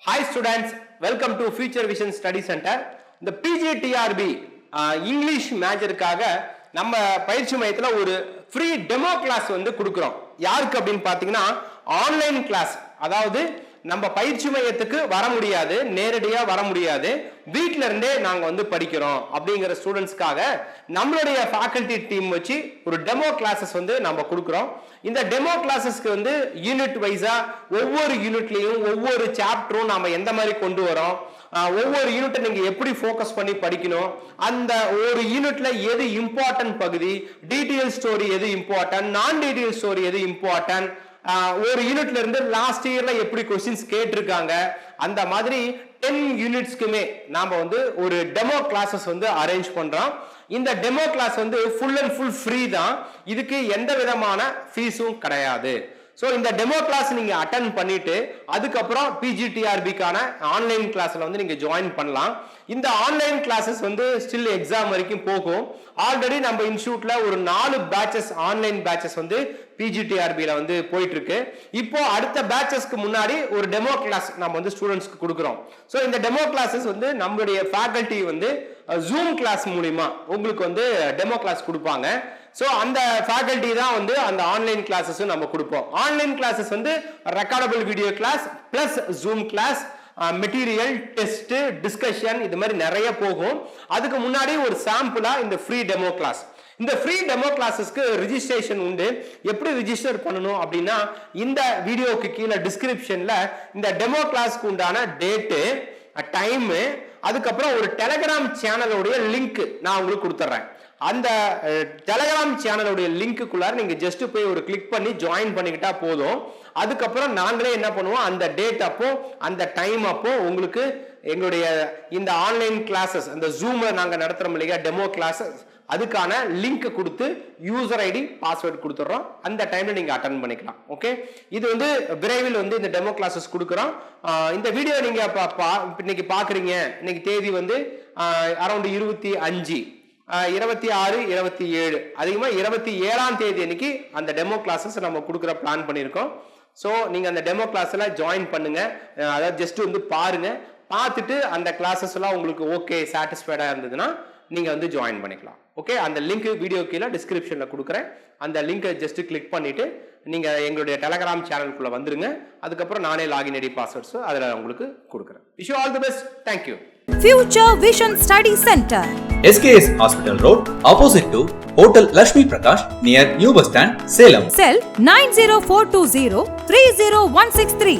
Hi students, welcome to Future Vision Study Center. இந்த PGTRB English மேஜருக்காக நம்ம பயிற்சி மையத்துல ஒரு ஃப்ரீ டெமோ கிளாஸ் வந்து கொடுக்குறோம். யாருக்கு அப்படின்னு பாத்தீங்கன்னா ஆன்லைன் கிளாஸ், அதாவது நம்ம பயிற்சி மையத்துக்கு வர முடியாது, நேரடியா வர முடியாது, வீட்ல இருந்தே நாங்க வந்து படிக்கிறோம் அப்படிங்கிற ஸ்டூடெண்ட்ஸ்க்காக நம்மளுடைய ஃபேக்கல்டி டீம் வச்சு ஒரு டெமோ கிளாஸஸ் வந்து நம்ம கொடுக்குறோம். இந்த டெமோ கிளாஸஸ்க்கு வந்து யூனிட் வைஸா ஒவ்வொரு யூனிட்லயும் ஒவ்வொரு சாப்டரும் நாம எந்த மாதிரி கொண்டு வரோம், ஒவ்வொரு யூனிட்டை நீங்க எப்படி ஃபோக்கஸ் பண்ணி படிக்கணும், அந்த ஒரு யூனிட்ல எது இம்பார்ட்டன்ட் பகுதி, டீடைல் ஸ்டோரி எது இம்பார்ட்டன்ட், நான் டீடைல் ஸ்டோரி எது இம்பார்ட்டன்ட், ஒரு யூனிட்ல இருந்து லாஸ்ட் இயர்ல எப்படி क्वेश्चंस கேட்டிருக்காங்க, அந்த மாதிரி 10 யூனிட்ஸ்க்குமே நாம வந்து ஒரு டெமோ கிளாஸஸ் வந்து அரேஞ்ச் பண்றோம். இந்த டெமோ கிளாஸ் வந்து ஃபுல் அண்ட் ஃபுல் ஃப்ரீ தான், இதுக்கு எந்த விதமான ஃபீஸும் கிடையாது. சோ இந்த டெமோ கிளாஸ் நீங்க அட்டெண்ட் பண்ணிட்டு அதுக்கப்புறம் PGTRBக்கான ஆன்லைன் கிளாஸ்ல வந்து நீங்க ஜாயின் பண்ணலாம். இந்த ஆன்லைன் கிளாஸஸ் வந்து ஸ்டில் எக்ஸாம் வரைக்கும் போகும். ஆல்ரெடி நம்ம இன்ஸ்டிடியூட்ல ஒரு 4 பேட்சஸ் ஆன்லைன் பேட்சஸ் வந்து PGTRBல வந்து போயிட்டு இருக்கு. இப்போ அடுத்த பேட்சஸ்க்கு முன்னாடி ஒரு டெமோ கிளாஸ் நம்ம வந்து ஸ்டூடெண்ட்ஸ்க்கு கொடுக்குறோம். சோ இந்த டெமோ கிளாஸஸ் வந்து நம்மளுடைய ஃபேக்கல்டி வந்து ஜூம் கிளாஸ் மூலமா உங்களுக்கு வந்து டெமோ கிளாஸ் கொடுப்பாங்க. சோ அந்த ஃபேக்கல்டி தான் வந்து அந்த ஆன்லைன் கிளாஸஸ் நம்ம கொடுப்போம். ஆன்லைன் கிளாஸஸ் வந்து recordable video class plus Zoom class, material, test, discussion, இது மாதிரி நிறைய போகும். அதுக்கு முன்னாடி ஒரு சாம்பிளா இந்த ஃப்ரீ டெமோ கிளாஸ். இந்த ஃப்ரீ டெமோ கிளாஸஸ்க்கு ரிஜிஸ்ட்ரேஷன் உண்டு. எப்படி ரிஜிஸ்டர் பண்ணணும் அப்படின்னா, இந்த வீடியோக்கு கீழே டிஸ்கிரிப்ஷன்ல இந்த டெமோ கிளாஸ்க்கு உண்டான டேட்டு, டைம், அதுக்கப்புறம் ஒரு டெலிகிராம் சேனலோடைய லிங்க் நான் உங்களுக்கு கொடுத்துறேன். அந்த டெலிகிராம் சேனலுடைய லிங்க்குள்ளார நீங்க ஜஸ்ட் போய் ஒரு கிளிக் பண்ணி ஜாயின் பண்ணிக்கிட்டா போதும். அதுக்கப்புறம் நாங்களே என்ன பண்ணுவோம், அந்த டேட் அப்போ அந்த டைம் அப்போ உங்களுக்கு எங்களுடைய இந்த ஆன்லைன் கிளாஸஸ், அந்த ஜூம்ல நாங்க நடத்துறோம் இல்லையா டெமோ கிளாஸஸ், அதுக்கான லிங்க் கொடுத்து யூசர் ஐடி பாஸ்வேர்ட் கொடுத்துறோம். அந்த டைம்ல நீங்க அட்டெண்ட் பண்ணிக்கலாம். ஓகே, இது வந்து விரைவில் வந்து இந்த டெமோ கிளாஸஸ் கொடுக்குறோம். இந்த வீடியோ நீங்க இன்னைக்கு பாக்குறீங்க, இன்னைக்கு தேதி வந்து அரௌண்ட் 25, 26, 27, அதிகமா 27ஆம் தேதி அன்னைக்கு அந்த டெமோ கிளாஸஸ் நம்ம கொடுக்குற பிளான் பண்ணியிருக்கோம். ஸோ நீங்க அந்த டெமோ கிளாஸ்ல ஜாயின் பண்ணுங்க. அதாவது ஜஸ்ட் வந்து பாருங்க, பார்த்துட்டு அந்த கிளாஸஸ் எல்லாம் உங்களுக்கு ஓகே சாட்டிஸ்ஃபைடா இருந்ததுன்னா நீங்க வந்து ஜாயின் பண்ணிக்கலாம். ஓகே, அந்த லிங்க் வீடியோ கீழே டிஸ்கிரிப்ஷன்ல கொடுக்குறேன். அந்த லிங்கை ஜஸ்ட் கிளிக் பண்ணிட்டு நீங்க எங்களுடைய டெலிகிராம் சேனலுக்குள்ள வந்துருங்க. அதுக்கப்புறம் நானே லாகின் ஐடி பாஸ்வேர்ட்ஸ் அதுல உங்களுக்கு கொடுக்குறேன். Wish you all the best. Thank you. Future Vision Study Center, SKS Hospital Road, opposite to Hotel Lakshmi Prakash, near New Bus Stand, Salem. Cell 90420 30163.